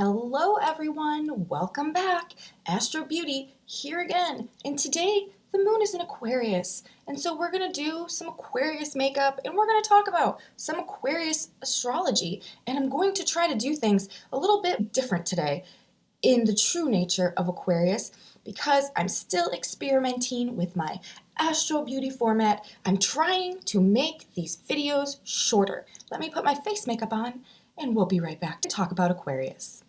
Hello everyone, welcome back. AstroBeauty here again, and today the moon is in Aquarius, and so we're going to do some Aquarius makeup and we're going to talk about some Aquarius astrology, and I'm going to try to do things a little bit different today in the true nature of Aquarius because I'm still experimenting with my AstroBeauty format. I'm trying to make these videos shorter. Let me put my face makeup on and we'll be right back to talk about Aquarius.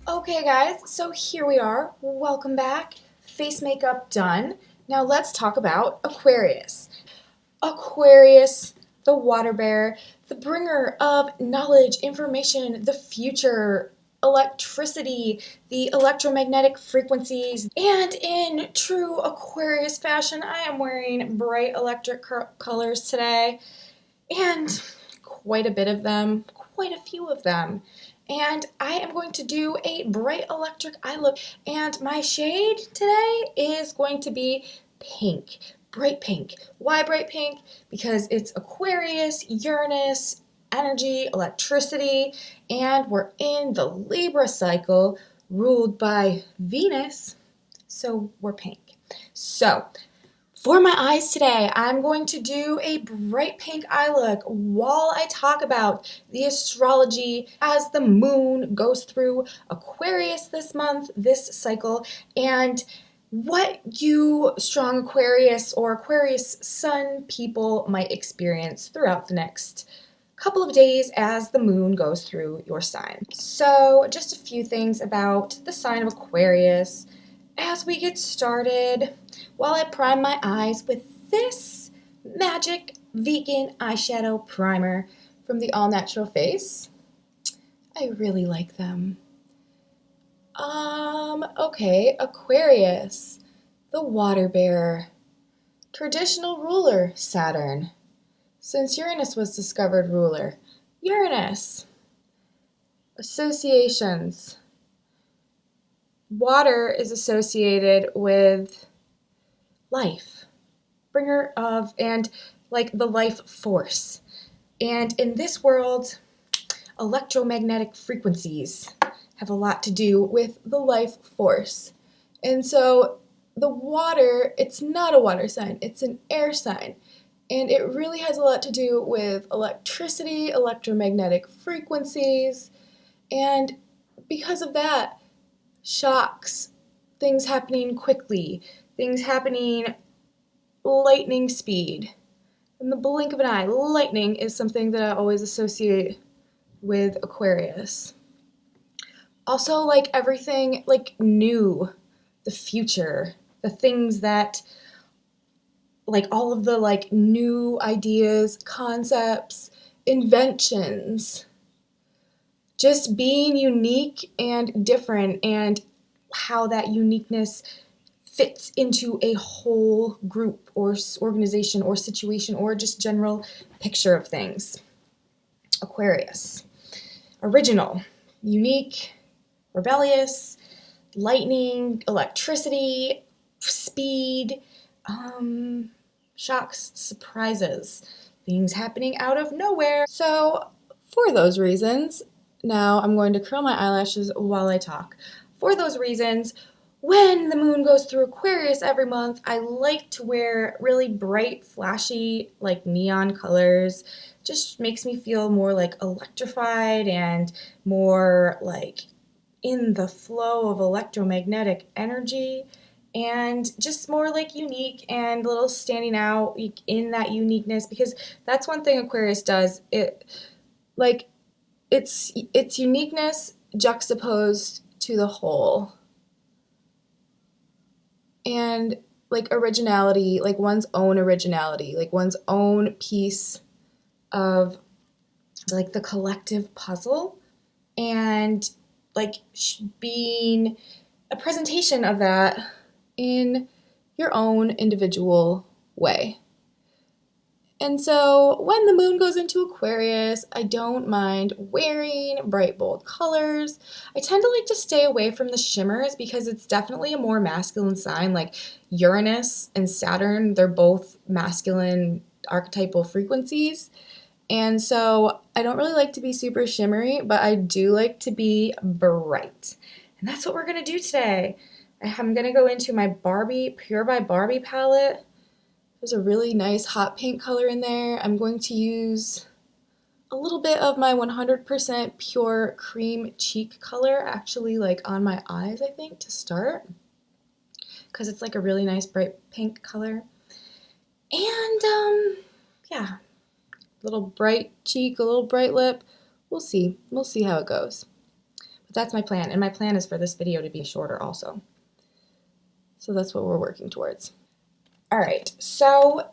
Okay guys, so here we are. Welcome back. Face makeup done. Now let's talk about Aquarius. Aquarius, the water bear, the bringer of knowledge, information, the future, electricity, the electromagnetic frequencies, and in true Aquarius fashion, I am wearing bright electric colors today, and quite a bit of them, quite a few of them. And I am going to do a bright electric eye look, and my shade today is going to be pink, bright pink. Why bright pink? Because it's Aquarius, Uranus, energy, electricity, and we're in the Libra cycle ruled by Venus, so we're pink. So for my eyes today, I'm going to do a bright pink eye look while I talk about the astrology as the moon goes through Aquarius this month, this cycle, and what you strong Aquarius or Aquarius sun people might experience throughout the next couple of days as the moon goes through your sign. So just a few things about the sign of Aquarius. As we get started, while I prime my eyes with this magic vegan eyeshadow primer from the All Natural Face. I really like them. Okay, Aquarius, the water bearer. Traditional ruler, Saturn. Since Uranus was discovered ruler, Uranus. Associations. Water is associated with life, bringer of, and like the life force. And in this world, electromagnetic frequencies have a lot to do with the life force. And so the water, it's not a water sign, it's an air sign. And it really has a lot to do with electricity, electromagnetic frequencies, and because of that, shocks, things happening quickly, things happening lightning speed. In the blink of an eye, lightning is something that I always associate with Aquarius. Also, like everything, like new, the future, the things that, like all of the like new ideas, concepts, inventions, just being unique and different, and how that uniqueness fits into a whole group or organization or situation or just general picture of things. Aquarius. Original, unique, rebellious, lightning, electricity, speed, shocks, surprises, things happening out of nowhere. So for those reasons, now I'm going to curl my eyelashes while I talk. For those reasons, when the moon goes through Aquarius every month, I like to wear really bright, flashy, like neon colors. Just makes me feel more like electrified and more like in the flow of electromagnetic energy, and just more like unique and a little standing out in that uniqueness, because that's one thing Aquarius does. It's uniqueness juxtaposed to the whole, and like originality, like one's own originality, like one's own piece of like the collective puzzle, and like being a presentation of that in your own individual way. And so when the moon goes into Aquarius, I don't mind wearing bright, bold colors. I tend to like to stay away from the shimmers because it's definitely a more masculine sign. Like Uranus and Saturn, they're both masculine archetypal frequencies. And so I don't really like to be super shimmery, but I do like to be bright. And that's what we're going to do today. I'm going to go into my Pure by Barbie palette. There's a really nice hot pink color in there. I'm going to use a little bit of my 100% pure cream cheek color, actually like on my eyes, I think, to start, because it's like a really nice bright pink color. And yeah, a little bright cheek, a little bright lip. We'll see how it goes. But that's my plan, and my plan is for this video to be shorter also. So that's what we're working towards. All right, so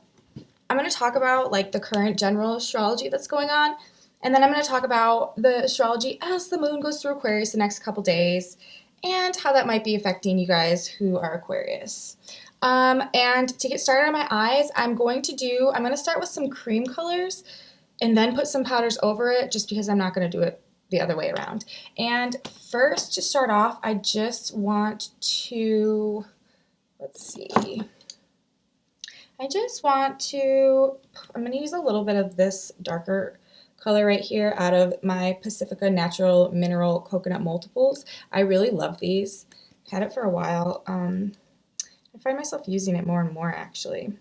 I'm going to talk about like the current general astrology that's going on, and then I'm going to talk about the astrology as the moon goes through Aquarius the next couple days, and how that might be affecting you guys who are Aquarius. And to get started on my eyes, I'm going to start with some cream colors and then put some powders over it, just because I'm not going to do it the other way around. And first, to start off, I just want to, I'm going to use a little bit of this darker color right here out of my Pacifica Natural Mineral Coconut Multiples. I really love these. I've had it for a while. I find myself using it more and more, actually.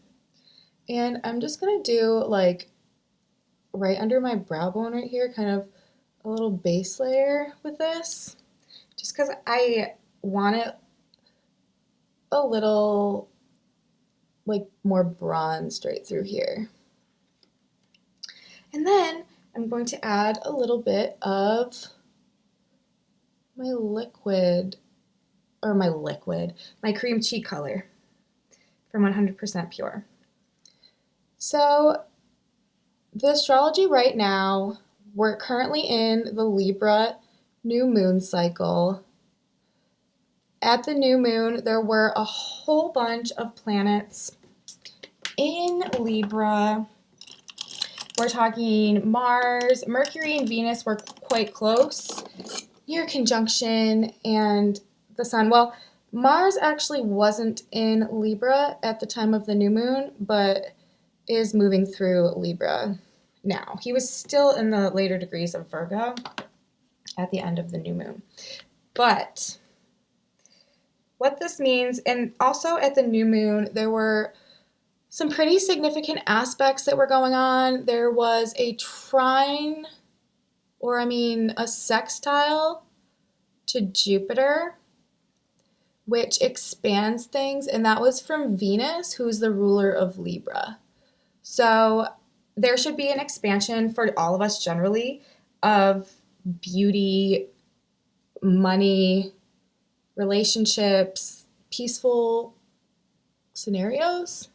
And I'm just going to do, like, right under my brow bone right here, kind of a little base layer with this, just because I want it a little like more bronzed right through here. And then I'm going to add a little bit of my cream cheek color from 100% Pure. So the astrology right now, we're currently in the Libra new moon cycle. At the new moon, there were a whole bunch of planets in Libra. We're talking Mars, Mercury, and Venus were quite close, near conjunction, and the Sun. Well, Mars actually wasn't in Libra at the time of the new moon, but is moving through Libra now. He was still in the later degrees of Virgo at the end of the new moon. But what this means, and also at the new moon, there were some pretty significant aspects that were going on. There was a trine, a sextile to Jupiter, which expands things, and that was from Venus, who's the ruler of Libra. So there should be an expansion for all of us generally of beauty, money, relationships, peaceful scenarios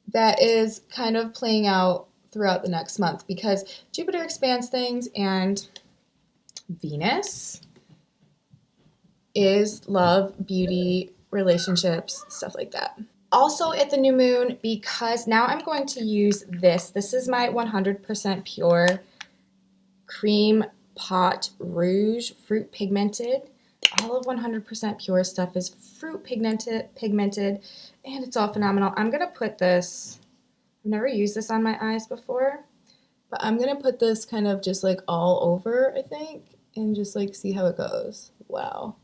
that is kind of playing out throughout the next month because Jupiter expands things and Venus is love, beauty, relationships, stuff like that. Also at the new moon, because now I'm going to use this. This is my 100% pure cream pot rouge, fruit pigmented. All of 100% pure stuff is fruit pigmented, and it's all phenomenal. I'm going to put this, I've never used this on my eyes before, but I'm going to put this kind of just like all over, I think, and just like see how it goes. Wow.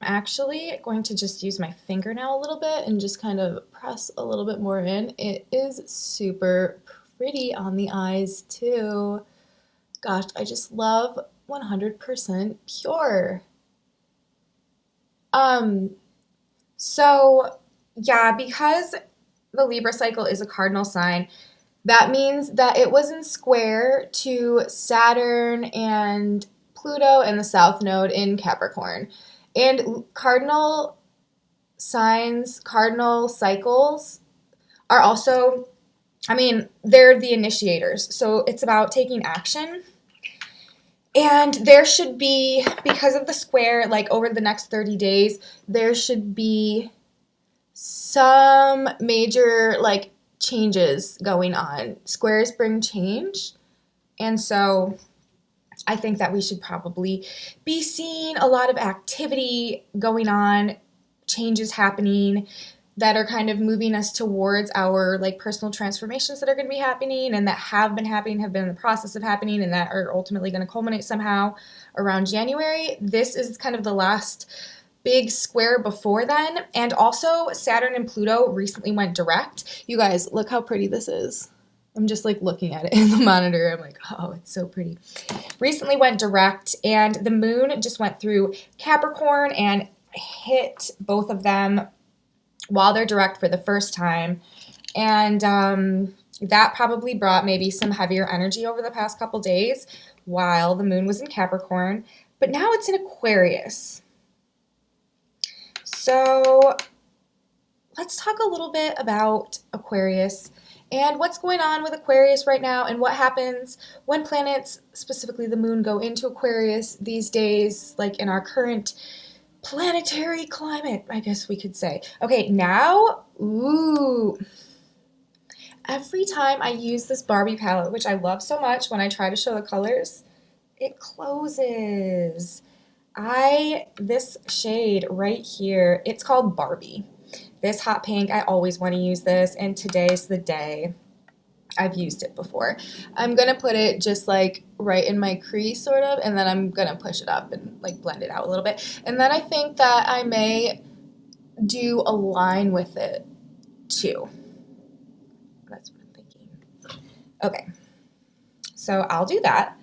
I'm actually going to just use my fingernail a little bit and just kind of press a little bit more in. It is super pretty on the eyes too. Gosh, I just love 100% pure. So yeah, because the Libra cycle is a cardinal sign, that means that it was in square to Saturn and Pluto and the South Node in Capricorn. And cardinal signs, cardinal cycles are also, they're the initiators. So it's about taking action. And there should be, because of the square, like over the next 30 days, there should be some major like changes going on. Squares bring change. And so I think that we should probably be seeing a lot of activity going on, changes happening that are kind of moving us towards our like personal transformations that are going to be happening and that have been happening, have been in the process of happening, and that are ultimately going to culminate somehow around January. This is kind of the last big square before then. And also Saturn and Pluto recently went direct. You guys, look how pretty this is. I'm just like looking at it in the monitor. I'm like, oh, it's so pretty. Recently went direct, and the moon just went through Capricorn and hit both of them while they're direct for the first time. And that probably brought maybe some heavier energy over the past couple days while the moon was in Capricorn. But now it's in Aquarius. So let's talk a little bit about Aquarius and what's going on with Aquarius right now and what happens when planets, specifically the moon, go into Aquarius these days, like in our current planetary climate, I guess we could say. Okay, now, every time I use this Barbie palette, which I love so much, when I try to show the colors, it closes. This shade right here, it's called Barbie. This hot pink, I always want to use this, and today's the day. I've used it before. I'm going to put it just like right in my crease sort of, and then I'm going to push it up and like blend it out a little bit. And then I think that I may do a line with it too. That's what I'm thinking. Okay, so I'll do that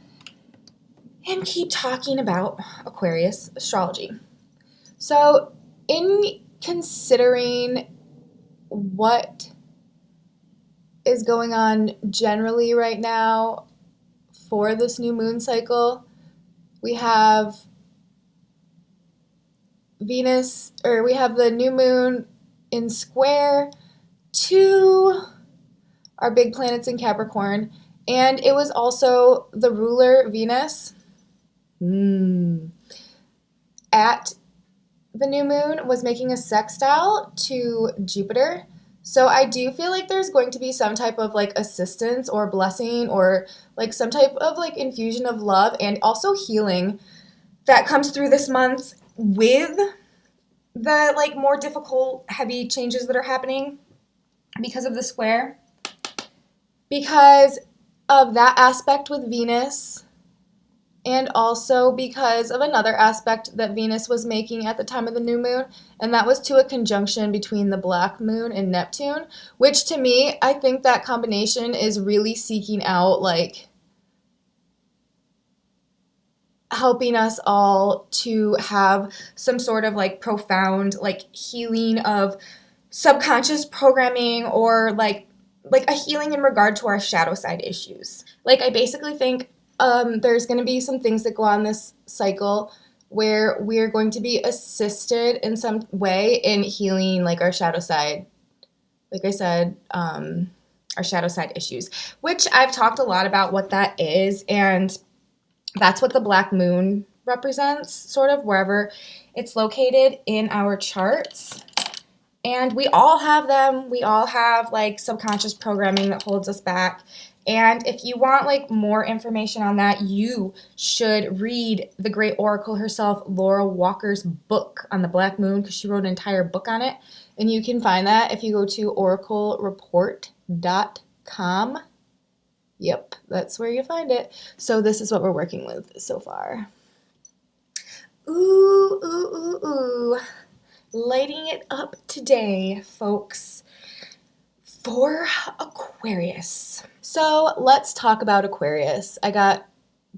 and keep talking about Aquarius astrology. So in considering what is going on generally right now for this new moon cycle, we have we have the new moon in square to our big planets in Capricorn, and it was also the ruler Venus at the new moon was making a sextile to Jupiter. So I do feel like there's going to be some type of like assistance or blessing or like some type of like infusion of love and also healing that comes through this month with the like more difficult, heavy changes that are happening because of the square. Because of that aspect with Venus, and also because of another aspect that Venus was making at the time of the new moon, and that was to a conjunction between the black moon and Neptune, which to me, I think that combination is really seeking out like helping us all to have some sort of like profound like healing of subconscious programming or like a healing in regard to our shadow side issues. Like I basically think there's going to be some things that go on this cycle where we're going to be assisted in some way in healing like our shadow side, like I said, our shadow side issues, which I've talked a lot about what that is, and that's what the black moon represents, sort of wherever it's located in our charts. And we all have them. We all have like subconscious programming that holds us back. And if you want like more information on that, you should read the great oracle herself, Laura Walker's book on the black moon, because she wrote an entire book on it. And you can find that if you go to oraclereport.com. Yep, that's where you find it. So this is what we're working with so far. Ooh, ooh, ooh, ooh. Lighting it up today, folks, for Aquarius. So let's talk about Aquarius. I got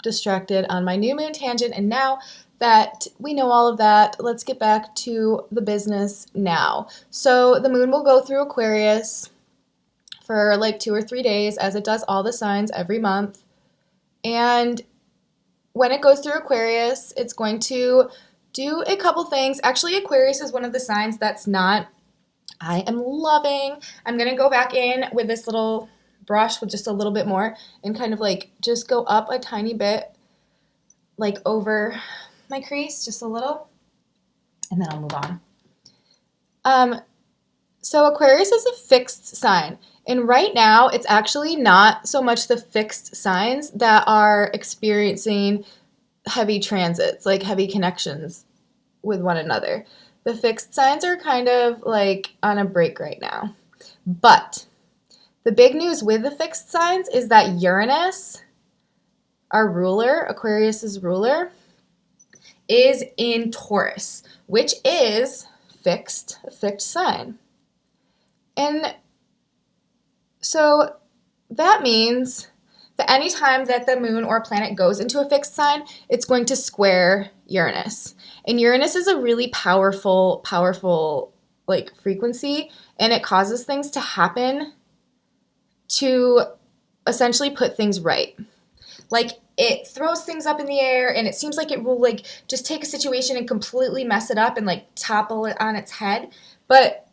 distracted on my new moon tangent, and now that we know all of that, let's get back to the business now. So the moon will go through Aquarius for like 2 or 3 days, as it does all the signs every month. And when it goes through Aquarius, it's going to do a couple things. Actually, Aquarius is one of the signs that's not, I am loving. I'm going to go back in with this little brush with just a little bit more and kind of like just go up a tiny bit, like over my crease, just a little, and then I'll move on. So Aquarius is a fixed sign. And right now, it's actually not so much the fixed signs that are experiencing heavy transits, like heavy connections with one another. The fixed signs are kind of like on a break right now. But the big news with the fixed signs is that Uranus, our ruler, Aquarius's ruler, is in Taurus, which is a fixed sign. And so that means that anytime that the moon or planet goes into a fixed sign, it's going to square Uranus. And Uranus is a really powerful like frequency, and it causes things to happen to essentially put things right. Like it throws things up in the air, and it seems like it will like just take a situation and completely mess it up and like topple it on its head. But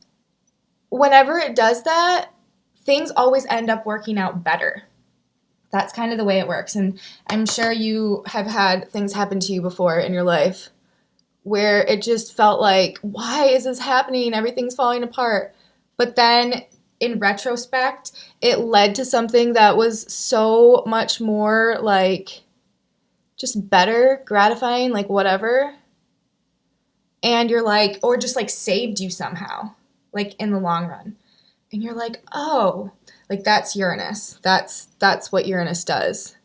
whenever it does that, things always end up working out better. That's kind of the way it works. And I'm sure you have had things happen to you before in your life where it just felt like, why is this happening? Everything's falling apart. But then in retrospect, it led to something that was so much more like just better, gratifying, like whatever. And you're like, or just like saved you somehow, like in the long run. And you're like, oh, like that's Uranus. That's what Uranus does.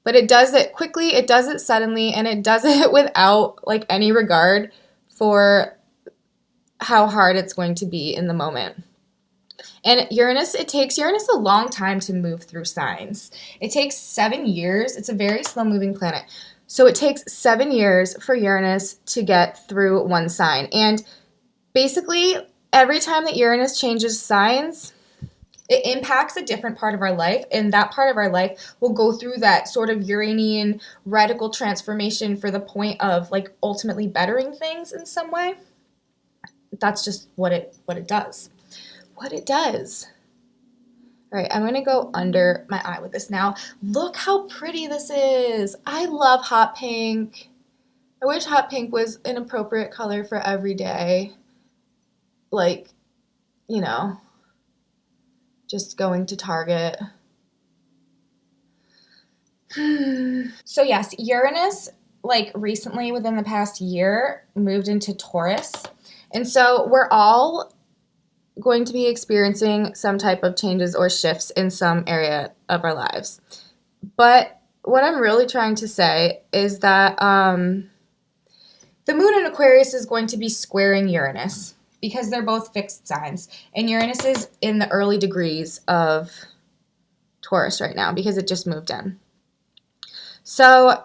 But it does it quickly, it does it suddenly, and it does it without like any regard for how hard it's going to be in the moment. And Uranus, it takes Uranus a long time to move through signs. It takes 7 years. It's a very slow-moving planet. So it takes 7 years for Uranus to get through one sign. And basically, every time that Uranus changes signs, it impacts a different part of our life, and that part of our life will go through that sort of Uranian radical transformation for the point of like ultimately bettering things in some way. That's just what it does. What it does. All right, I'm going to go under my eye with this now. Look how pretty this is. I love hot pink. I wish hot pink was an appropriate color for every day. Like, you know, just going to Target. So yes, Uranus, like recently within the past year, moved into Taurus. And so we're all going to be experiencing some type of changes or shifts in some area of our lives. But what I'm really trying to say is that the moon in Aquarius is going to be squaring Uranus because they're both fixed signs. And Uranus is in the early degrees of Taurus right now because it just moved in. So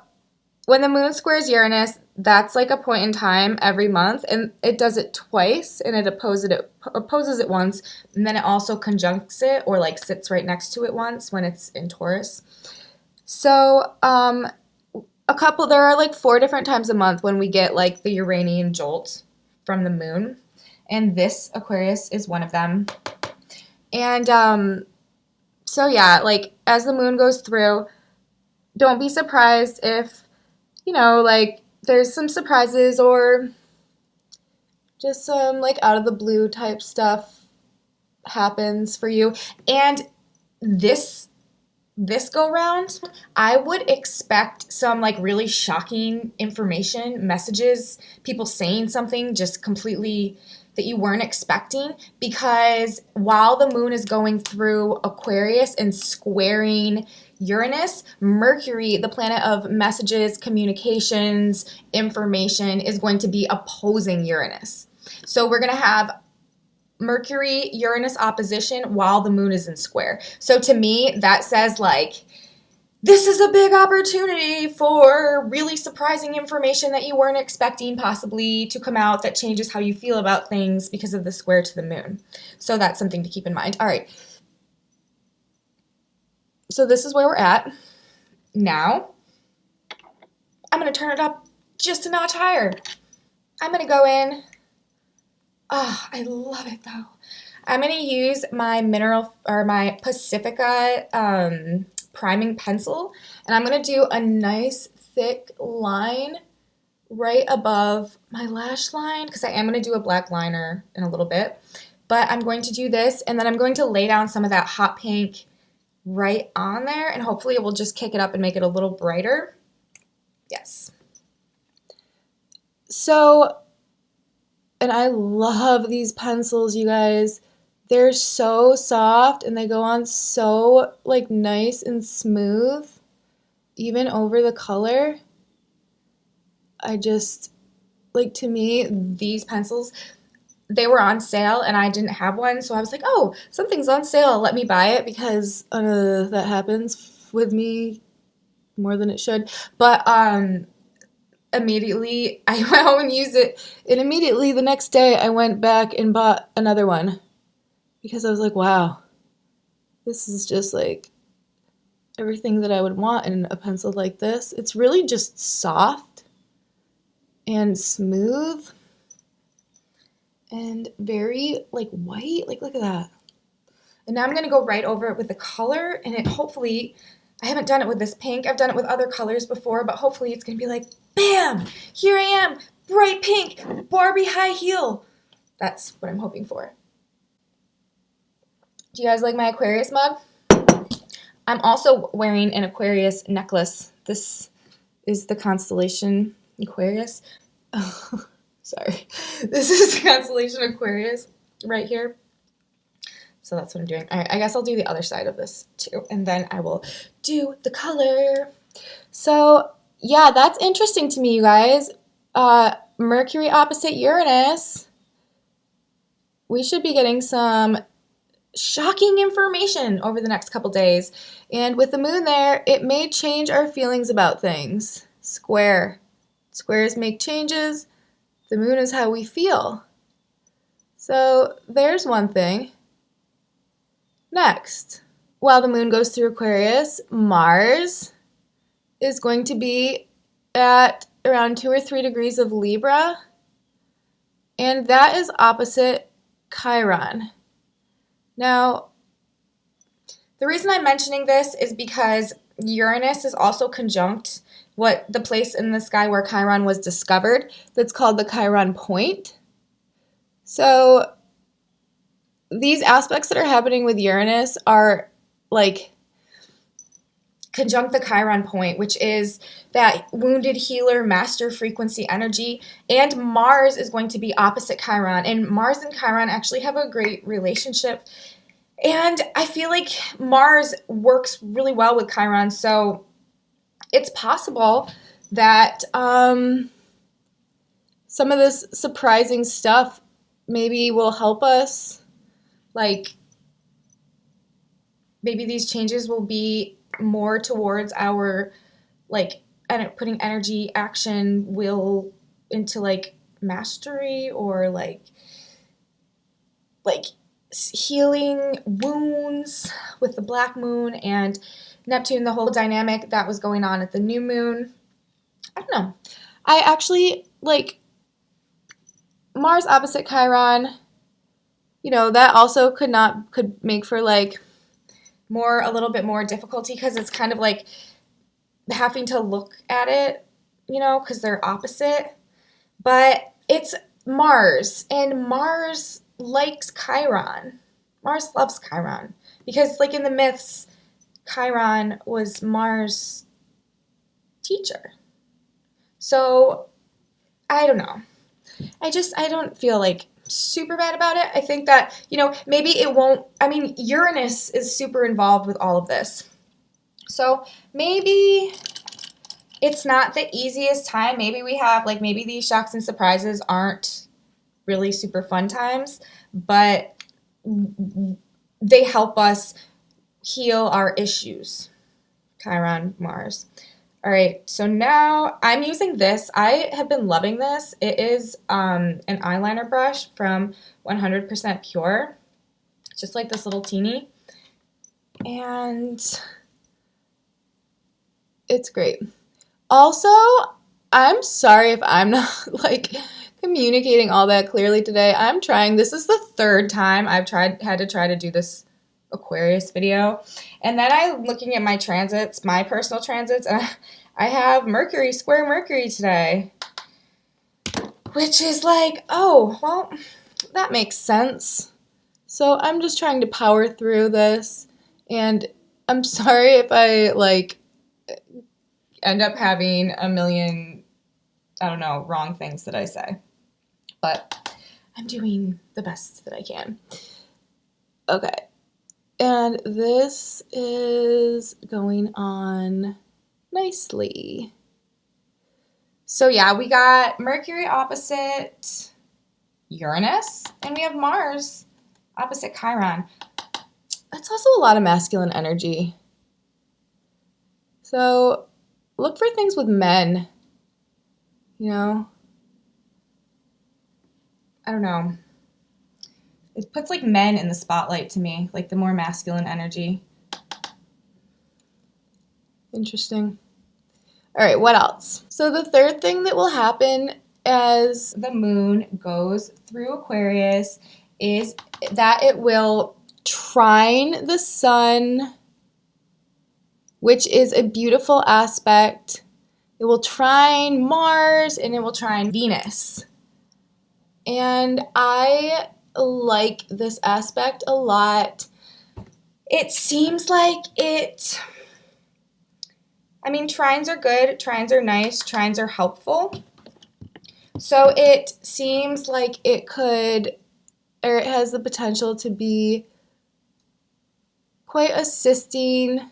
when the moon squares Uranus, that's like a point in time every month, and it does it twice, and it opposes it once, and then it also conjuncts it or like sits right next to it once when it's in Taurus. So there are like 4 different times a month when we get like the Uranian jolt from the moon, and this Aquarius is one of them. And so yeah, like as the moon goes through, don't be surprised if, you know, like there's some surprises or just some like out of the blue type stuff happens for you. And this go round, I would expect some like really shocking information, messages, people saying something just completely that you weren't expecting, because while the moon is going through Aquarius and squaring Uranus, Mercury, the planet of messages, communications, information, is going to be opposing Uranus. So we're going to have Mercury-Uranus opposition while the moon is in square. So to me, that says like, this is a big opportunity for really surprising information that you weren't expecting possibly to come out that changes how you feel about things because of the square to the moon. So that's something to keep in mind. All right. So this is where we're at. Now, I'm going to turn it up just a notch higher. I'm going to go in. Oh, I love it though. I'm going to use my my Pacifica priming pencil, and I'm going to do a nice thick line right above my lash line because I am going to do a black liner in a little bit. But I'm going to do this, and then I'm going to lay down some of that hot pink right on there, and hopefully it will just kick it up and make it a little brighter. Yes. So, and I love these pencils, you guys. They're so soft and they go on so like nice and smooth, even over the color. I just, like, to me, these pencils, they were on sale and I didn't have one. So I was like, oh, something's on sale. Let me buy it, because that happens with me more than it should. But immediately I went home and used it. And immediately the next day I went back and bought another one. Because I was like, wow, this is just like everything that I would want in a pencil like this. It's really just soft and smooth and very like white. Like, look at that. And now I'm going to go right over it with the color, and it hopefully, I haven't done it with this pink. I've done it with other colors before, but hopefully it's going to be like, bam, here I am, bright pink, Barbie high heel. That's what I'm hoping for. Do you guys like my Aquarius mug? I'm also wearing an Aquarius necklace. This is the constellation Aquarius. Oh, sorry. This is the constellation Aquarius right here. So that's what I'm doing. All right, I guess I'll do the other side of this too, and then I will do the color. So yeah, that's interesting to me, you guys. Mercury opposite Uranus. We should be getting some shocking information over the next couple days. And with the moon there, it may change our feelings about things. Squares make changes. The moon is how we feel. So there's one thing. Next, while the moon goes through Aquarius, Mars is going to be at around 2 or 3 degrees of Libra, and that is opposite Chiron. Now, The reason I'm mentioning this is because Uranus is also conjunct the place in the sky where Chiron was discovered. That's called the Chiron point. So these aspects that are happening with Uranus are like conjunct the Chiron point, which is that wounded healer master frequency energy, and Mars is going to be opposite Chiron, and Mars and Chiron actually have a great relationship, and I feel like Mars works really well with Chiron, so it's possible that some of this surprising stuff maybe will help us, like maybe these changes will be more towards our like putting energy action will into like mastery or like healing wounds with the black moon and Neptune, the whole dynamic that was going on at the new moon. I don't know. I actually like Mars opposite Chiron, that also could make for like a little bit more difficulty because it's kind of like having to look at it, because they're opposite. But it's Mars, and Mars likes Chiron. Mars loves Chiron because, like in the myths, Chiron was Mars' teacher. So, I don't know. I don't feel like super bad about it. I think that, maybe it won't, Uranus is super involved with all of this. So maybe it's not the easiest time. Maybe we have, maybe these shocks and surprises aren't really super fun times, but they help us heal our issues. Chiron, Mars. All right, so now I'm using this. I have been loving this. It is an eyeliner brush from 100% Pure, just like this little teeny. And it's great. Also, I'm sorry if I'm not communicating all that clearly today. I'm trying. This is the third time I've had to try to do this Aquarius video. And then I'm looking at my transits, my personal transits, and I have Mercury, square Mercury today. Which is like, oh, well, that makes sense. So I'm just trying to power through this. And I'm sorry if I, end up having a million, wrong things that I say. But I'm doing the best that I can. Okay. And this is going on nicely. So yeah, we got Mercury opposite Uranus, and we have Mars opposite Chiron. That's also a lot of masculine energy. So look for things with men, I don't know. It puts men in the spotlight to me, the more masculine energy. Interesting. All right, what else? So the third thing that will happen as the moon goes through Aquarius is that it will trine the sun, which is a beautiful aspect. It will trine Mars and it will trine Venus. And I like this aspect a lot. It seems like trines are good, trines are nice, trines are helpful. So it seems like it has the potential to be quite assisting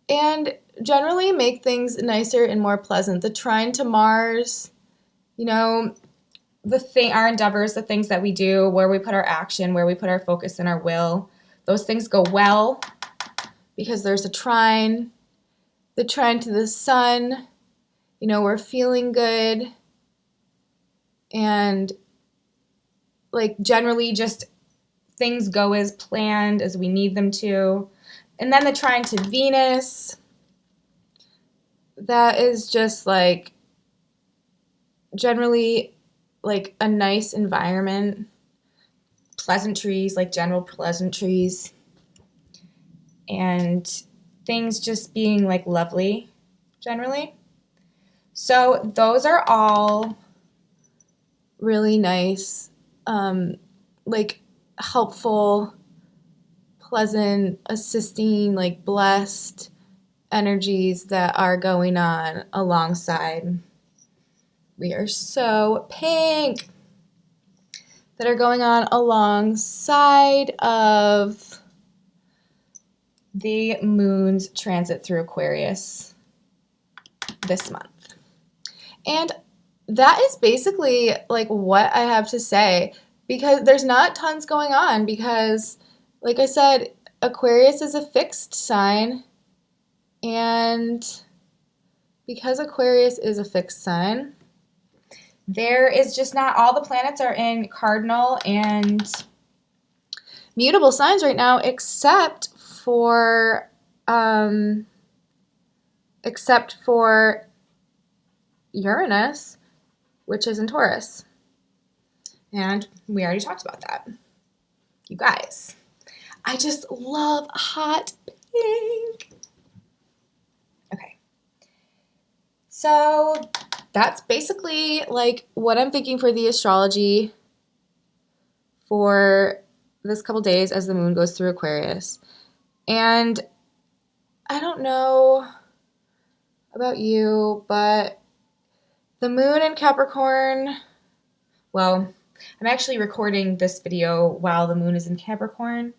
and generally make things nicer and more pleasant. The trine to Mars, our endeavors, the things that we do, where we put our action, where we put our focus and our will, those things go well because there's a trine. The trine to the sun, we're feeling good and generally just things go as planned as we need them to. And then the trine to Venus, that is just generally a nice environment, pleasantries, general pleasantries. and things just being like lovely generally. So those are all really nice, like helpful, pleasant, assisting, like blessed energies that are going on alongside. We are so pink. That are going on alongside of the moon's transit through Aquarius this month. And that is basically like what I have to say, because there's not tons going on, because like I said, Aquarius is a fixed sign, and because Aquarius is a fixed sign, there is just not all the planets are in cardinal and mutable signs right now, except for Uranus, which is in Taurus. And we already talked about that. You guys, I just love hot pink. Okay. So that's basically like what I'm thinking for the astrology for this couple days as the moon goes through Aquarius. And I don't know about you, but the moon in Capricorn, well, I'm actually recording this video while the moon is in Capricorn.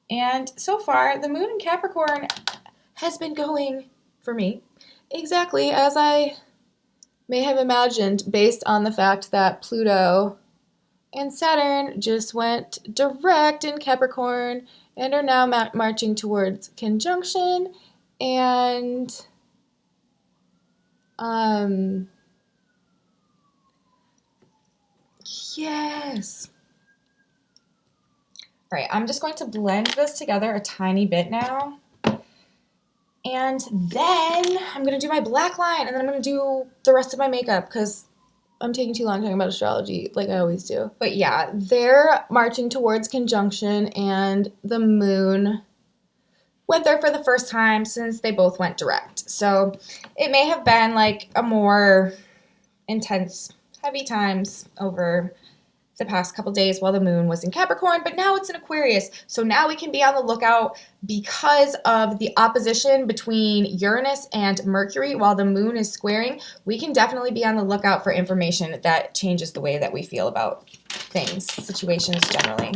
And so far, the moon in Capricorn has been going, for me, exactly as I may have imagined, based on the fact that Pluto and Saturn just went direct in Capricorn and are now marching towards conjunction. And yes. All right, I'm just going to blend this together a tiny bit now. And then I'm going to do my black line, and then I'm going to do the rest of my makeup because I'm taking too long talking about astrology like I always do. But yeah, they're marching towards conjunction, and the moon went there for the first time since they both went direct. So it may have been like a more intense, heavy times over the past couple days while the moon was in Capricorn, but now it's in Aquarius. So now we can be on the lookout because of the opposition between Uranus and Mercury while the moon is squaring. We can definitely be on the lookout for information that changes the way that we feel about things, situations generally.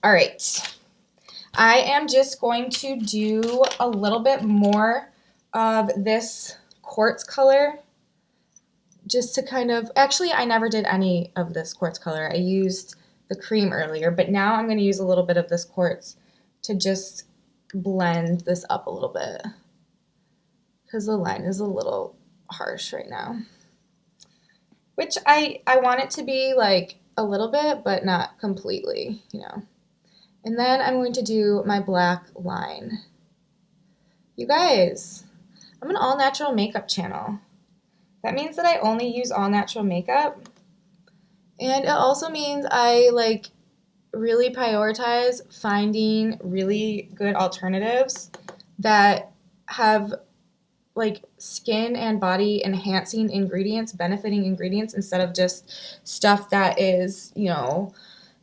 All right. I am just going to do a little bit more of this quartz color just to kind of, actually I never did any of this quartz color. I used the cream earlier, but now I'm going to use a little bit of this quartz to just blend this up a little bit because the line is a little harsh right now, which I want it to be like a little bit, but not completely, you know. And then I'm going to do my black line. You guys, I'm an all natural makeup channel. That means that I only use all natural makeup. And it also means I like really prioritize finding really good alternatives that have like skin and body enhancing ingredients, benefiting ingredients, instead of just stuff that is, you know,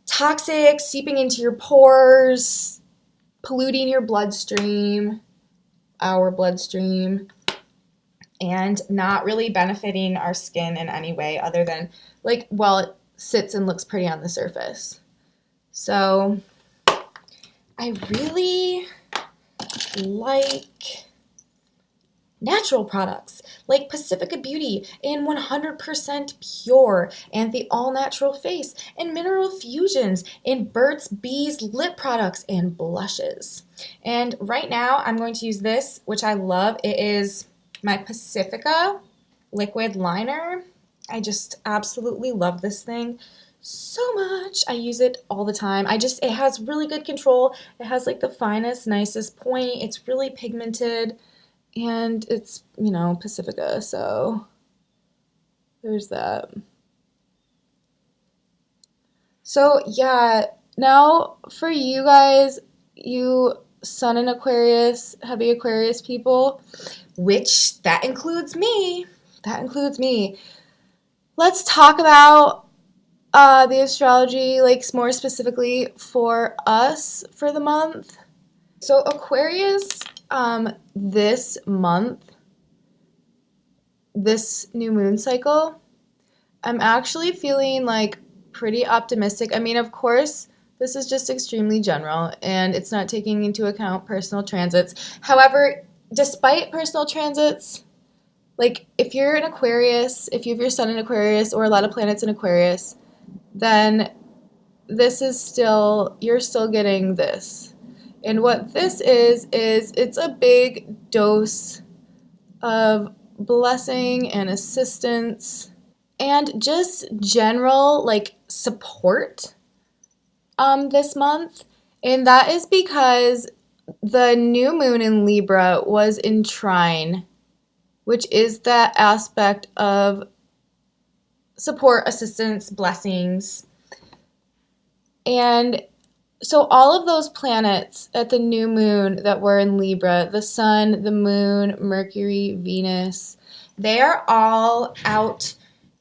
toxic, seeping into your pores, polluting your bloodstream, our bloodstream, and not really benefiting our skin in any way other than, like, well, it sits and looks pretty on the surface. So I really like natural products like Pacifica Beauty and 100% Pure and the All Natural Face and Mineral Fusions and Burt's Bees lip products and blushes. And right now I'm going to use this, which I love. It is my Pacifica liquid liner. I just absolutely love this thing so much. I use it all the time. It has really good control. It has like the finest, nicest point. It's really pigmented and it's, you know, Pacifica. So there's that. So yeah, now for you guys, you Sun in Aquarius, heavy Aquarius people, which that includes me. That includes me. Let's talk about the astrology, like more specifically for us for the month. So Aquarius, this month, this new moon cycle, I'm actually feeling like pretty optimistic. I mean, of course, this is just extremely general and it's not taking into account personal transits. However, despite personal transits, like if you're in Aquarius, if you have your sun in Aquarius or a lot of planets in Aquarius, then this is still, you're still getting this. And what this is it's a big dose of blessing and assistance and just general like support this month. And that is because the new moon in Libra was in trine, which is that aspect of support, assistance, blessings. And so all of those planets at the new moon that were in Libra, the sun, the moon, Mercury, Venus, they are all out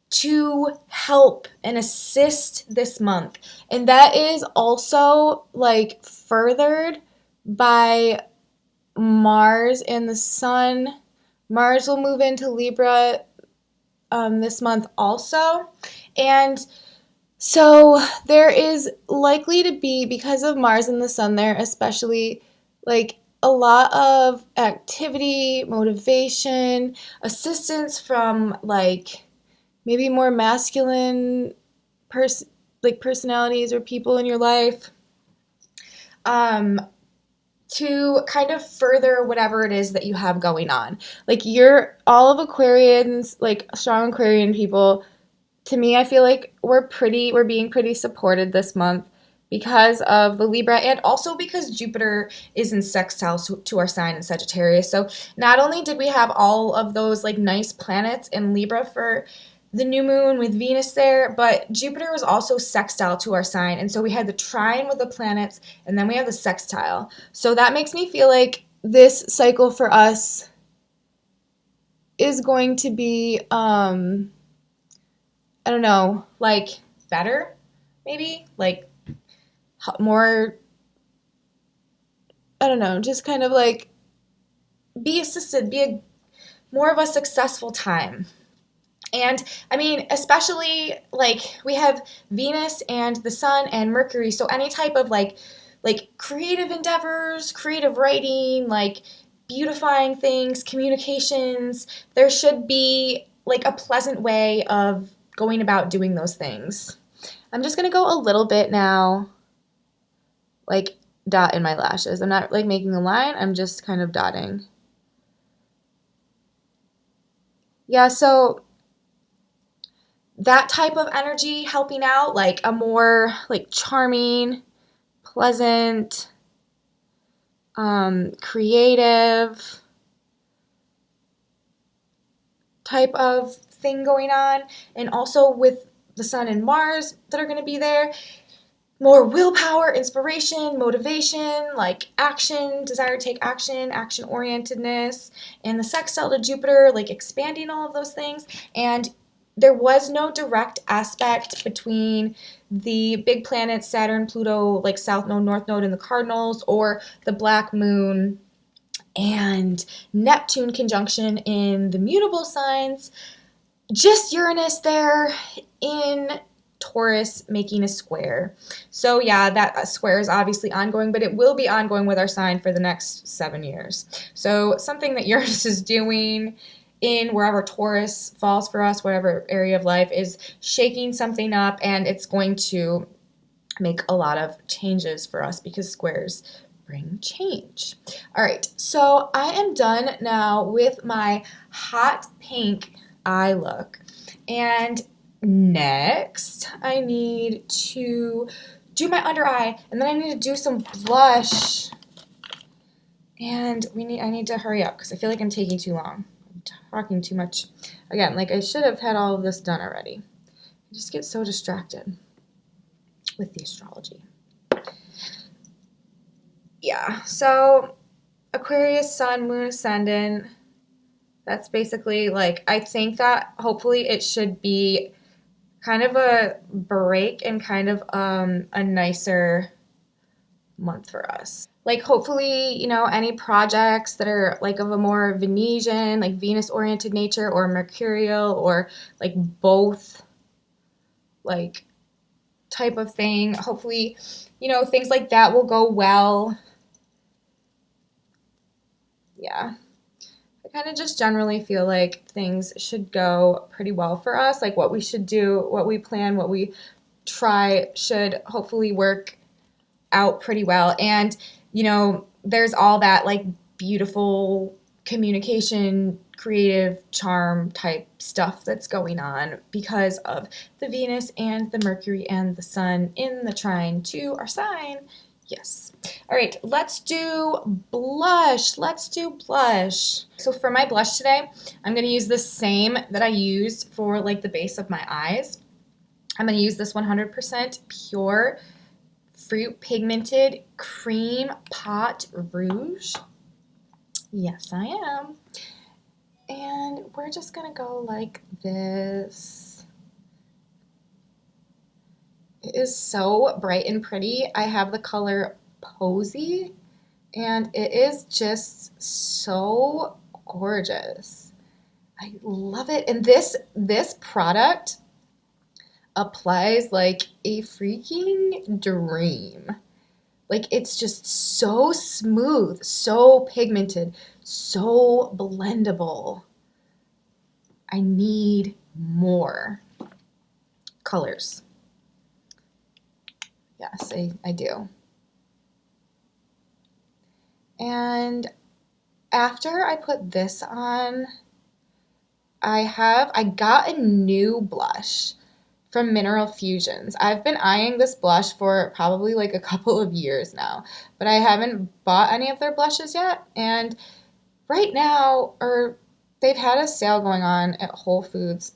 to help and assist this month. And that is also like furthered by Mars and the sun. Mars will move into Libra this month also. And so there is likely to be, because of Mars and the sun there, especially like a lot of activity, motivation, assistance from like maybe more masculine personalities or people in your life, to kind of further whatever it is that you have going on. Like you're all of Aquarians, like strong Aquarian people. To me, I feel like we're being pretty supported this month because of the Libra and also because Jupiter is in sextile to our sign in Sagittarius. So not only did we have all of those like nice planets in Libra for the new moon with Venus there, but Jupiter was also sextile to our sign. And so we had the trine with the planets and then we have the sextile. So that makes me feel like this cycle for us is going to be, I don't know, like better, maybe, like more, I don't know, just kind of like be assisted, be more of a successful time. And I mean, especially like we have Venus and the sun and Mercury, so any type of like creative endeavors, creative writing, like beautifying things, communications, there should be like a pleasant way of going about doing those things. I'm just going to go a little bit now, like dot in my lashes. I'm not like making a line, I'm just kind of dotting. Yeah, so that type of energy helping out, like a more like charming, pleasant, creative type of thing going on. And also with the sun and Mars that are going to be there, more willpower, inspiration, motivation, like action, desire to take action, action orientedness, and the sextile to Jupiter, like expanding all of those things. And there was no direct aspect between the big planets, Saturn, Pluto, like South Node, North Node, and the Cardinals, or the Black Moon and Neptune conjunction in the mutable signs. Just Uranus there in Taurus making a square. So yeah, that square is obviously ongoing, but it will be ongoing with our sign for the next 7 years. So something that Uranus is doing in wherever Taurus falls for us, whatever area of life, is shaking something up, and it's going to make a lot of changes for us because squares bring change. All right, so I am done now with my hot pink eye look. And next, I need to do my under eye, and then I need to do some blush. And I need to hurry up because I feel like I'm taking too long. I'm talking too much. Again, like I should have had all of this done already. I just get so distracted with the astrology. yeah, so Aquarius, Sun, Moon, Ascendant. That's basically like, I think that hopefully it should be kind of a break and kind of a nicer month for us. Like hopefully, any projects that are like of a more Venusian, like Venus oriented nature or mercurial or like both like type of thing. Hopefully, things like that will go well. Yeah. I kind of just generally feel like things should go pretty well for us. Like what we should do, what we plan, what we try should hopefully work out pretty well. And, there's all that like beautiful communication, creative charm type stuff that's going on because of the Venus and the Mercury and the Sun in the trine to our sign. Yes. All right, let's do blush. Let's do blush. So for my blush today, I'm going to use the same that I used for like the base of my eyes. I'm going to use this 100% pure fruit pigmented cream pot rouge. Yes, I am. And we're just going to go like this. It is so bright and pretty. I have the color Posy, and it is just so gorgeous. I love it. And this product applies like a freaking dream. Like it's just so smooth, so pigmented, so blendable. I need more colors. Yes, I do. And after I put this on, I got a new blush from Mineral Fusions. I've been eyeing this blush for probably like a couple of years now, but I haven't bought any of their blushes yet. And right now, they've had a sale going on at Whole Foods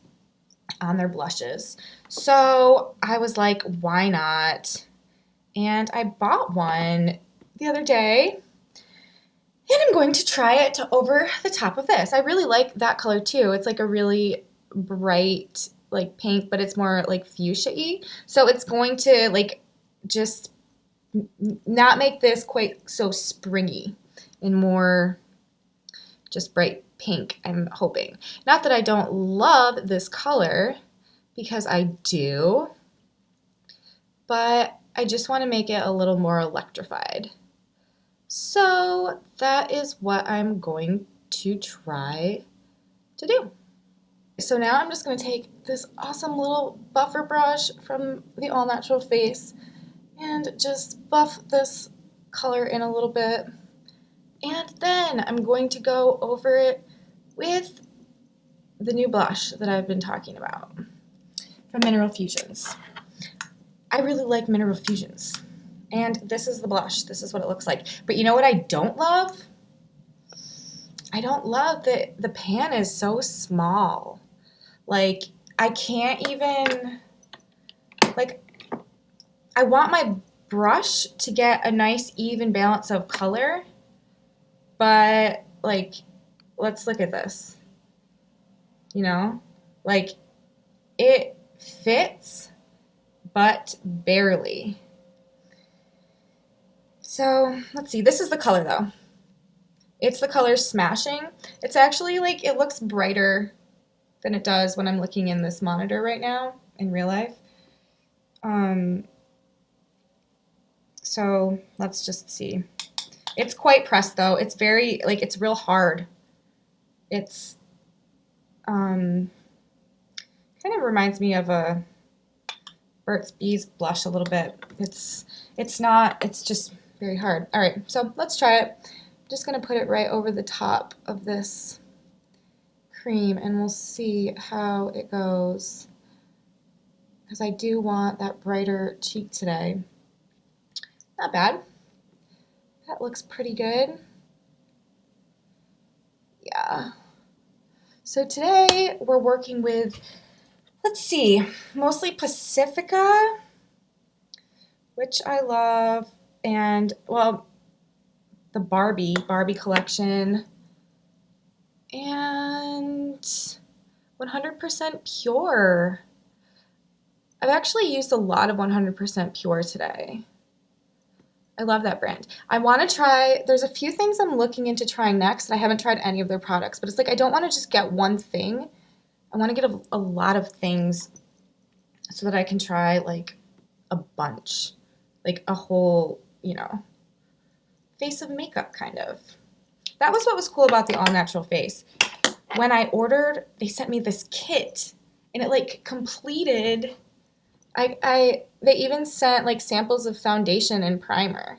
on their blushes. So I was like, why not? And I bought one the other day. And I'm going to try it over the top of this. I really like that color too. It's like a really bright like pink, but it's more like fuchsia-y. So it's going to like just not make this quite so springy and more just bright pink, I'm hoping. Not that I don't love this color, because I do, but I just want to make it a little more electrified. So that is what I'm going to try to do. So now I'm just going to take this awesome little buffer brush from the All Natural Face and just buff this color in a little bit. And then I'm going to go over it with the new blush that I've been talking about from Mineral Fusions. I really like Mineral Fusions. And this is the blush. This is what it looks like. But you know what I don't love? I don't love that the pan is so small. Like, I can't even, like, I want my brush to get a nice even balance of color. But, like, let's look at this. Like, it fits, but barely. So, let's see. This is the color, though. It's the color Smashing. It's actually, like, it looks brighter than it does when I'm looking in this monitor right now in real life. So, let's just see. It's quite pressed, though. It's very, like, it's real hard. It's, kind of reminds me of a Burt's Bees blush a little bit. It's just very hard. All right, so let's try it. I'm just going to put it right over the top of this cream, and we'll see how it goes, because I do want that brighter cheek today. Not bad. That looks pretty good. Yeah. So today we're working with, let's see, mostly Pacifica, which I love, and, well, the Barbie collection. And 100% Pure. I've actually used a lot of 100% Pure today. I love that brand. I want to try, there's a few things I'm looking into trying next, and I haven't tried any of their products, but it's like I don't want to just get one thing. I want to get a lot of things so that I can try like a bunch, like a whole, you know, face of makeup kind of. That was what was cool about the All Natural Face. When I ordered, they sent me this kit, and it like completed. They even sent like samples of foundation and primer,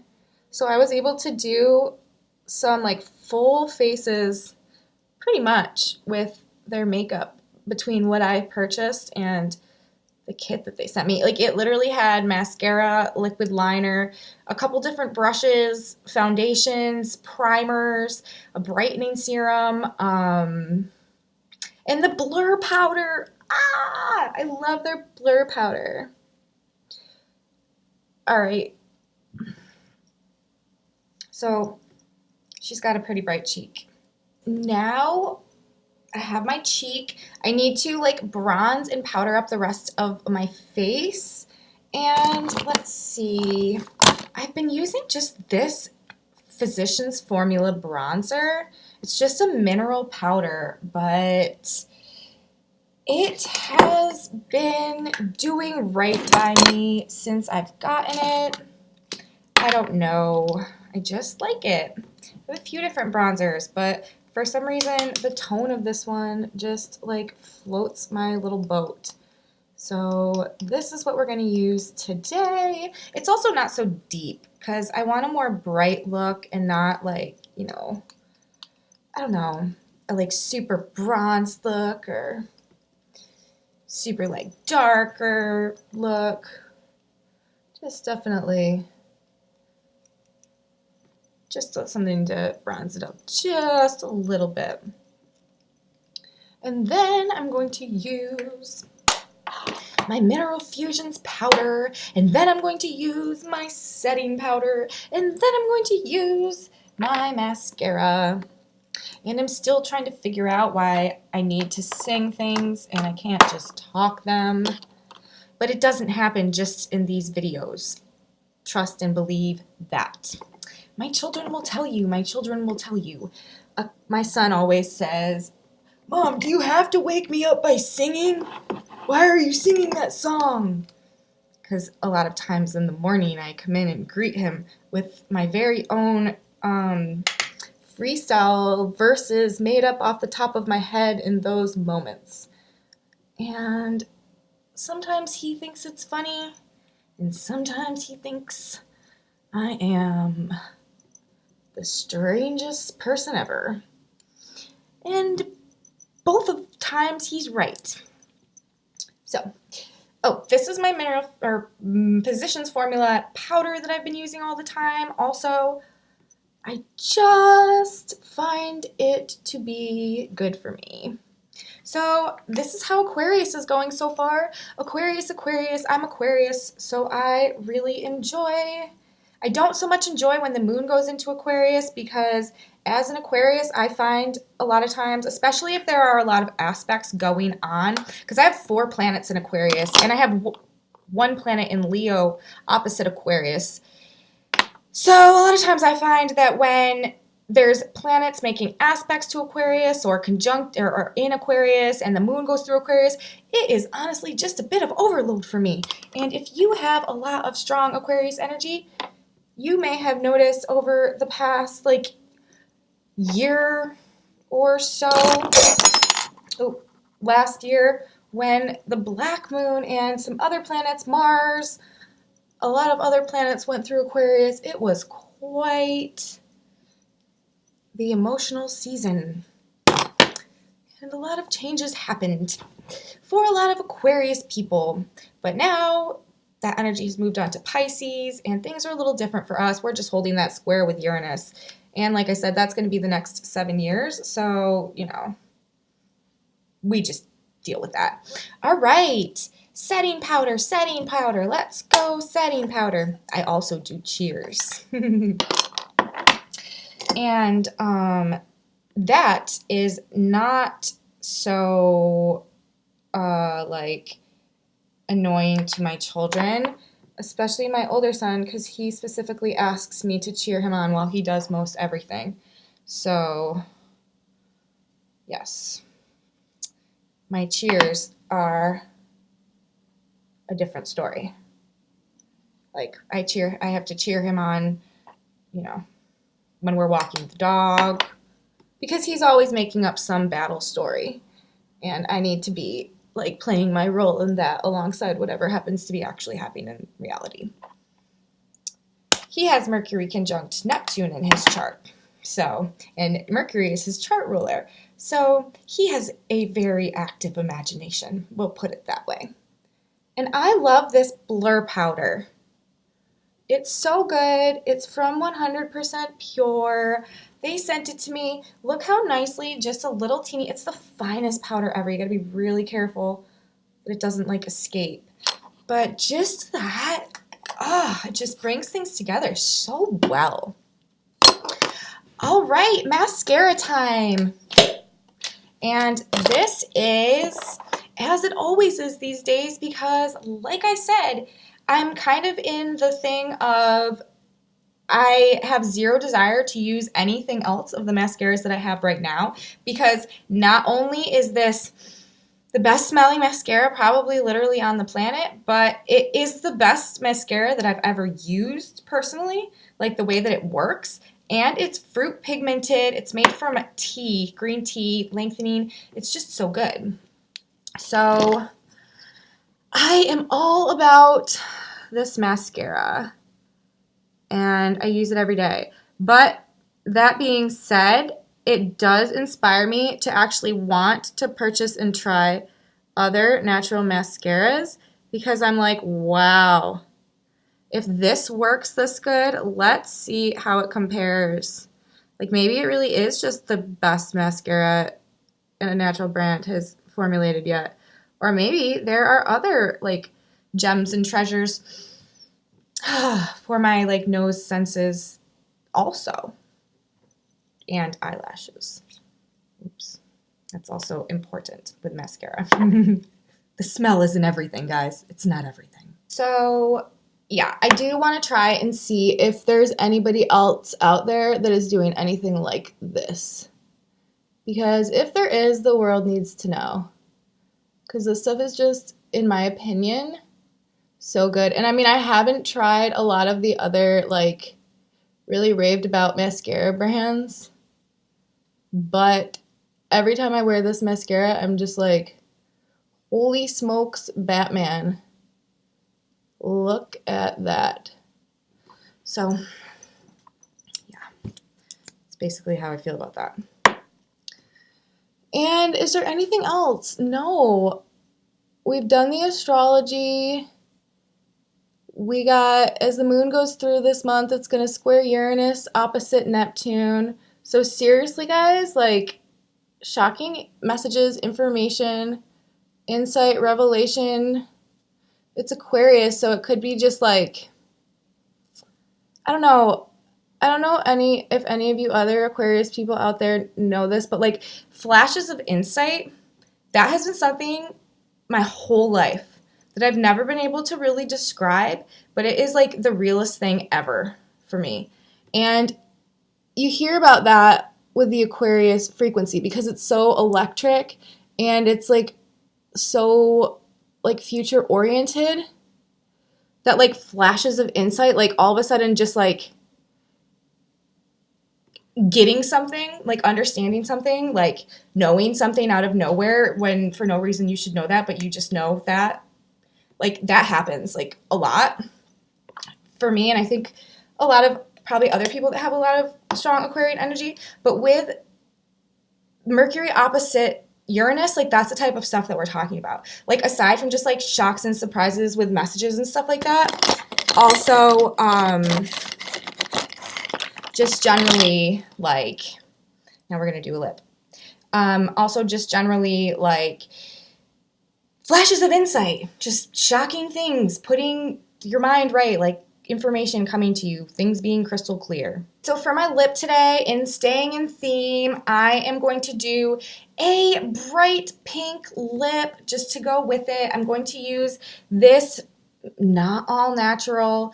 so I was able to do some like full faces, pretty much with their makeup between what I purchased and the kit that they sent me. Like it literally had mascara, liquid liner, a couple different brushes, foundations, primers, a brightening serum, and the blur powder. I love their blur powder. All right. So she's got a pretty bright cheek. Now I have my cheek. I need to like bronze and powder up the rest of my face. And let's see. I've been using just this Physicians Formula bronzer. It's just a mineral powder, but it has been doing right by me since I've gotten it. I don't know. I just like it. I have a few different bronzers, but for some reason, the tone of this one just like floats my little boat. So this is what we're going to use today. It's also not so deep because I want a more bright look and not like, you know, I don't know, a like super bronzed look or super like darker look. Just definitely just something to bronze it up just a little bit. And then I'm going to use my Mineral Fusions powder, and then I'm going to use my setting powder, and then I'm going to use my mascara. And I'm still trying to figure out why I need to sing things and I can't just talk them. But it doesn't happen just in these videos. Trust and believe that. My children will tell you. My children will tell you. My son always says, "Mom, do you have to wake me up by singing? Why are you singing that song?" Because a lot of times in the morning I come in and greet him with my very own freestyle verses made up off the top of my head in those moments. And sometimes he thinks it's funny, and sometimes he thinks I am the strangest person ever. And both of times he's right. So, this is my Physicians Formula powder that I've been using all the time. Also, I just find it to be good for me. So this is how Aquarius is going so far. Aquarius, I'm Aquarius, so I really enjoy. I don't so much enjoy when the moon goes into Aquarius because as an Aquarius, I find a lot of times, especially if there are a lot of aspects going on, because I have 4 planets in Aquarius and I have 1 planet in Leo opposite Aquarius. So a lot of times I find that when there's planets making aspects to Aquarius or conjunct or in Aquarius and the moon goes through Aquarius, it is honestly just a bit of overload for me. And if you have a lot of strong Aquarius energy, you may have noticed over the past like year or so, last year, when the black moon and some other planets, Mars, a lot of other planets went through Aquarius. It was quite the emotional season. And a lot of changes happened for a lot of Aquarius people. But now that energy has moved on to Pisces and things are a little different for us. We're just holding that square with Uranus. And like I said, that's going to be the next 7 years. So, you know, we just deal with that. All right. Setting powder. Let's go setting powder. I also do cheers. And that is not so like annoying to my children, especially my older son, because he specifically asks me to cheer him on while he does most everything. So yes, my cheers are a different story. Like I have to cheer him on, you know, when we're walking the dog, because he's always making up some battle story, and I need to be like playing my role in that alongside whatever happens to be actually happening in reality. He has Mercury conjunct Neptune in his chart. So, and Mercury is his chart ruler. So he has a very active imagination, we'll put it that way. And I love this blur powder. It's so good. It's from 100% Pure. They sent it to me. Look how nicely, just a little teeny, it's the finest powder ever. You gotta be really careful that it doesn't like escape. But just that, it just brings things together so well. All right, mascara time. And this is, as it always is these days, because like I said, I'm kind of in the thing of I have zero desire to use anything else of the mascaras that I have right now, because not only is this the best smelling mascara probably literally on the planet, but it is the best mascara that I've ever used personally, like the way that it works. And it's fruit pigmented. It's made from tea, green tea, lengthening. It's just so good. So I am all about this mascara, and I use it every day. But that being said, it does inspire me to actually want to purchase and try other natural mascaras, because I'm like, wow, if this works this good, let's see how it compares. Like maybe it really is just the best mascara a natural brand has formulated yet. Or maybe there are other like gems and treasures for my like nose senses also. And eyelashes. Oops. That's also important with mascara. The smell isn't everything, guys. It's not everything. So yeah, I do want to try and see if there's anybody else out there that is doing anything like this. Because if there is, the world needs to know. Because this stuff is just, in my opinion, so good. And I mean, I haven't tried a lot of the other, like, really raved about mascara brands. But every time I wear this mascara, I'm just like, holy smokes, Batman. Look at that. So, yeah. That's basically how I feel about that. And is there anything else? No. We've done the astrology. We got, as the moon goes through this month, it's going to square Uranus opposite Neptune. So seriously, guys, like, shocking messages, information, insight, revelation. It's Aquarius, so it could be just like, I don't know if any of you other Aquarius people out there know this, but like flashes of insight, that has been something my whole life that I've never been able to really describe, but it is like the realest thing ever for me. And you hear about that with the Aquarius frequency because it's so electric and it's like so like future oriented that like flashes of insight, like all of a sudden just like getting something, like understanding something, like knowing something out of nowhere when for no reason you should know that, but you just know that, like that happens like a lot for me. And I think a lot of probably other people that have a lot of strong Aquarian energy, but with Mercury opposite Uranus, like that's the type of stuff that we're talking about. Like aside from just like shocks and surprises with messages and stuff like that, also just generally like, now we're going to do a lip. Also just generally like flashes of insight, just shocking things, putting your mind right, like information coming to you, things being crystal clear. So for my lip today, in staying in theme, I am going to do a bright pink lip just to go with it. I'm going to use this not all natural.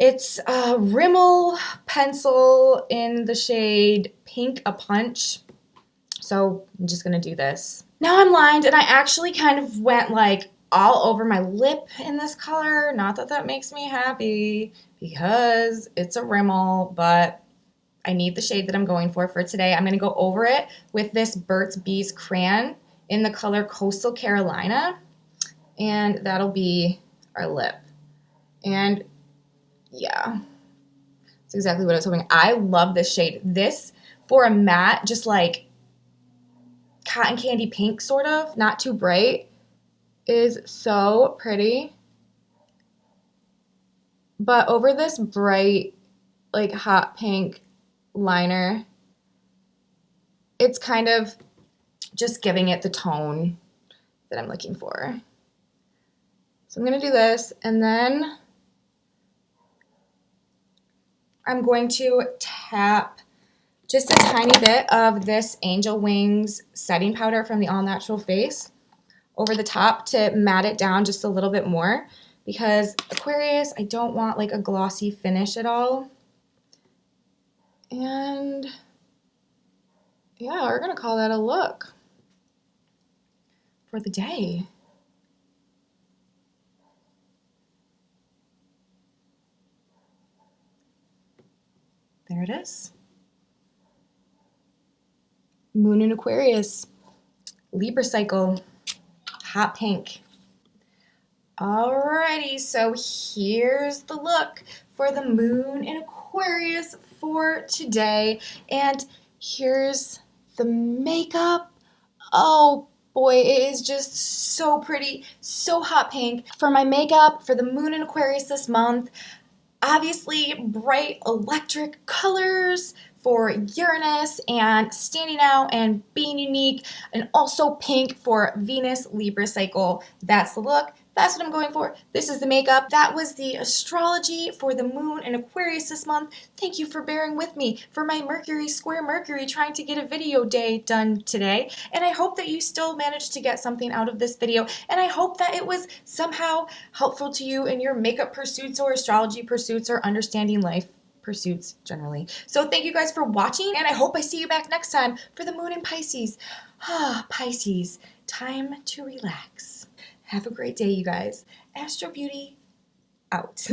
It's a Rimmel pencil in the shade Pink a Punch. So I'm just gonna do this. Now I'm lined, and I actually kind of went like all over my lip in this color. Not that that makes me happy because it's a Rimmel, but I need the shade that I'm going for today. I'm gonna go over it with this Burt's Bees crayon in the color Coastal Carolina, and that'll be our lip. And yeah, that's exactly what I was hoping. I love this shade. This for a matte, just like cotton candy pink sort of, not too bright, is so pretty. But over this bright, like hot pink liner, it's kind of just giving it the tone that I'm looking for. So I'm gonna do this, and then I'm going to tap just a tiny bit of this Angel Wings setting powder from the All Natural Face over the top to matte it down just a little bit more, because Aquarius, I don't want like a glossy finish at all. And yeah, we're gonna call that a look for the day. There it is. Moon in Aquarius, Libra cycle, hot pink. Alrighty, so here's the look for the Moon in Aquarius for today. And here's the makeup. Oh boy, it is just so pretty, so hot pink. For my makeup for the Moon in Aquarius this month, obviously bright electric colors for Uranus and standing out and being unique, and also pink for Venus Libra cycle. That's the look. That's what I'm going for. This is the makeup. That was the astrology for the Moon in Aquarius this month. Thank you for bearing with me for my Mercury square Mercury trying to get a video day done today. And I hope that you still managed to get something out of this video. And I hope that it was somehow helpful to you in your makeup pursuits or astrology pursuits or understanding life pursuits generally. So thank you guys for watching, and I hope I see you back next time for the Moon in Pisces. Pisces, time to relax. Have a great day, you guys. Astro Beauty out.